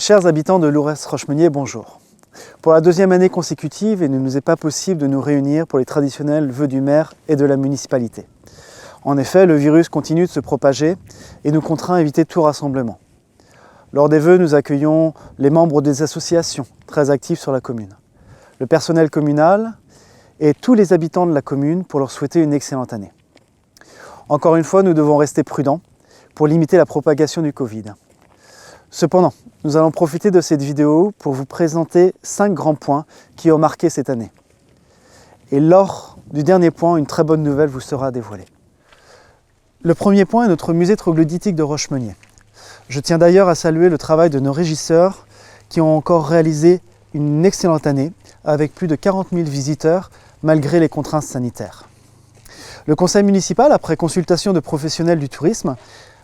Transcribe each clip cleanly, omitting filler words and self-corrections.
Chers habitants de Lourès-Rochemeunier, bonjour. Pour la deuxième année consécutive, il ne nous est pas possible de nous réunir pour les traditionnels vœux du maire et de la municipalité. En effet, le virus continue de se propager et nous contraint à éviter tout rassemblement. Lors des vœux, nous accueillons les membres des associations très actives sur la commune, le personnel communal et tous les habitants de la commune pour leur souhaiter une excellente année. Encore une fois, nous devons rester prudents pour limiter la propagation du Covid. Cependant, nous allons profiter de cette vidéo pour vous présenter 5 grands points qui ont marqué cette année. Et lors du dernier point, une très bonne nouvelle vous sera dévoilée. Le premier point est notre musée troglodytique de Rochemeunier. Je tiens d'ailleurs à saluer le travail de nos régisseurs qui ont encore réalisé une excellente année avec plus de 40 000 visiteurs malgré les contraintes sanitaires. Le conseil municipal, après consultation de professionnels du tourisme,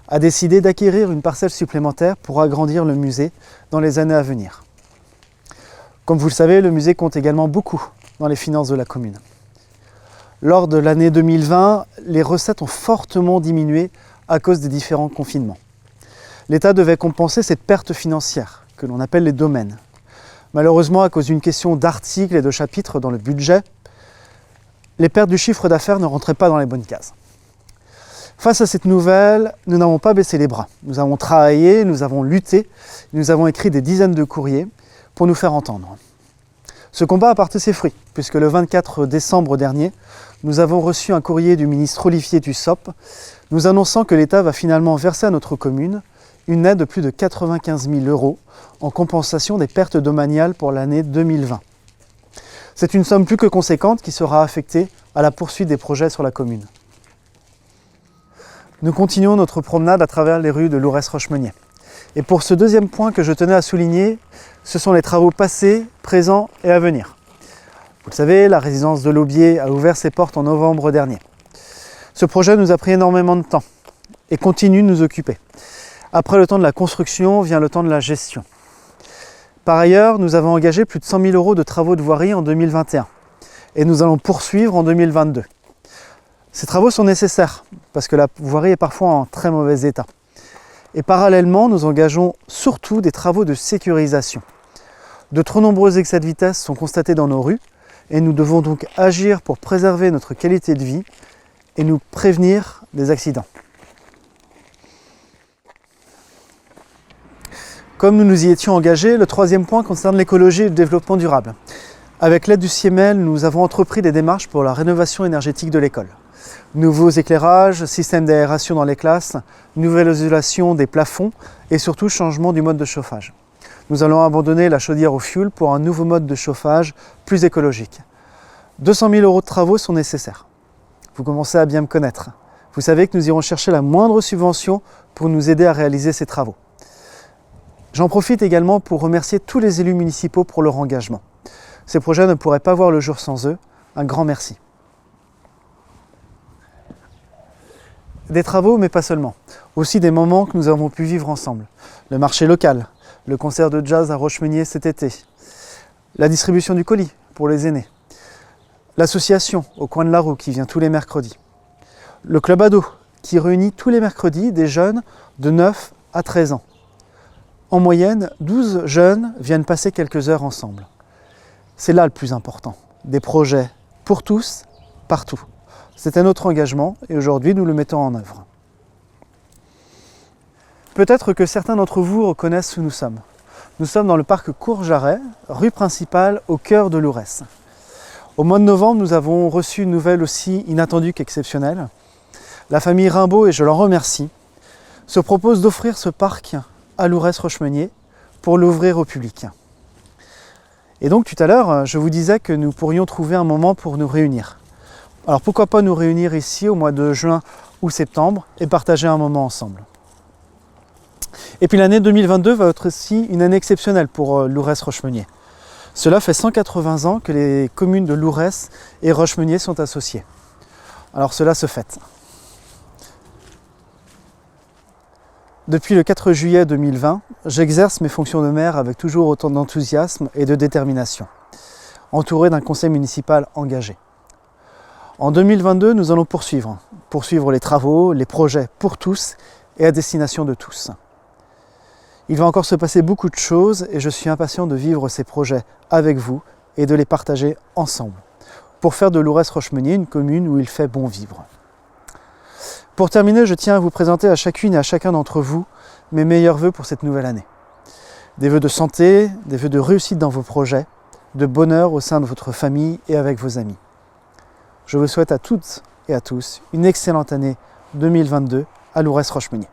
a décidé d'acquérir une parcelle supplémentaire pour agrandir le musée dans les années à venir. Comme vous le savez, le musée compte également beaucoup dans les finances de la commune. Lors de l'année 2020, les recettes ont fortement diminué à cause des différents confinements. L'État devait compenser cette perte financière, que l'on appelle les domaines. Malheureusement, à cause d'une question d'articles et de chapitres dans le budget, les pertes du chiffre d'affaires ne rentraient pas dans les bonnes cases. Face à cette nouvelle, nous n'avons pas baissé les bras. Nous avons travaillé, nous avons lutté, nous avons écrit des dizaines de courriers pour nous faire entendre. Ce combat a porté ses fruits, puisque le 24 décembre dernier, nous avons reçu un courrier du ministre Olivier Dussopt nous annonçant que l'État va finalement verser à notre commune une aide de plus de 95 000 € en compensation des pertes domaniales pour l'année 2020. C'est une somme plus que conséquente qui sera affectée à la poursuite des projets sur la commune. Nous continuons notre promenade à travers les rues de Lourès-Rochemeunier. Et pour ce deuxième point que je tenais à souligner, ce sont les travaux passés, présents et à venir. Vous le savez, la résidence de l'Aubier a ouvert ses portes en novembre dernier. Ce projet nous a pris énormément de temps et continue de nous occuper. Après le temps de la construction vient le temps de la gestion. Par ailleurs, nous avons engagé plus de 100 000 € de travaux de voirie en 2021 et nous allons poursuivre en 2022. Ces travaux sont nécessaires parce que la voirie est parfois en très mauvais état. Et parallèlement, nous engageons surtout des travaux de sécurisation. De trop nombreux excès de vitesse sont constatés dans nos rues et nous devons donc agir pour préserver notre qualité de vie et nous prévenir des accidents. Comme nous nous y étions engagés, le troisième point concerne l'écologie et le développement durable. Avec l'aide du CIEMEL, nous avons entrepris des démarches pour la rénovation énergétique de l'école. Nouveaux éclairages, système d'aération dans les classes, nouvelle isolation des plafonds et surtout changement du mode de chauffage. Nous allons abandonner la chaudière au fioul pour un nouveau mode de chauffage plus écologique. 200 000 € de travaux sont nécessaires. Vous commencez à bien me connaître. Vous savez que nous irons chercher la moindre subvention pour nous aider à réaliser ces travaux. J'en profite également pour remercier tous les élus municipaux pour leur engagement. Ces projets ne pourraient pas voir le jour sans eux. Un grand merci. Des travaux, mais pas seulement. Aussi des moments que nous avons pu vivre ensemble. Le marché local, le concert de jazz à Rochemeunier cet été, la distribution du colis pour les aînés, l'association au coin de la rue qui vient tous les mercredis, le club ado qui réunit tous les mercredis des jeunes de 9 à 13 ans. En moyenne, 12 jeunes viennent passer quelques heures ensemble. C'est là le plus important. Des projets pour tous, partout. C'était notre engagement et aujourd'hui nous le mettons en œuvre. Peut-être que certains d'entre vous reconnaissent où nous sommes. Nous sommes dans le parc Cours-Jarret, rue principale au cœur de Lourès. Au mois de novembre, nous avons reçu une nouvelle aussi inattendue qu'exceptionnelle. La famille Rimbaud, et je l'en remercie, se propose d'offrir ce parc à Lourès-Rochemeunier pour l'ouvrir au public. Et donc tout à l'heure, je vous disais que nous pourrions trouver un moment pour nous réunir. Alors pourquoi pas nous réunir ici au mois de juin ou septembre et partager un moment ensemble. Et puis l'année 2022 va être aussi une année exceptionnelle pour Lourès-Rochemeunier. Cela fait 180 ans que les communes de Lourès et Rochemeunier sont associées. Alors cela se fête. Depuis le 4 juillet 2020, j'exerce mes fonctions de maire avec toujours autant d'enthousiasme et de détermination, entouré d'un conseil municipal engagé. En 2022, nous allons poursuivre les travaux, les projets pour tous et à destination de tous. Il va encore se passer beaucoup de choses et je suis impatient de vivre ces projets avec vous et de les partager ensemble pour faire de Lourès-Rochemeunier une commune où il fait bon vivre. Pour terminer, je tiens à vous présenter à chacune et à chacun d'entre vous mes meilleurs vœux pour cette nouvelle année. Des vœux de santé, des vœux de réussite dans vos projets, de bonheur au sein de votre famille et avec vos amis. Je vous souhaite à toutes et à tous une excellente année 2022 à Lourès-Rochemeunier.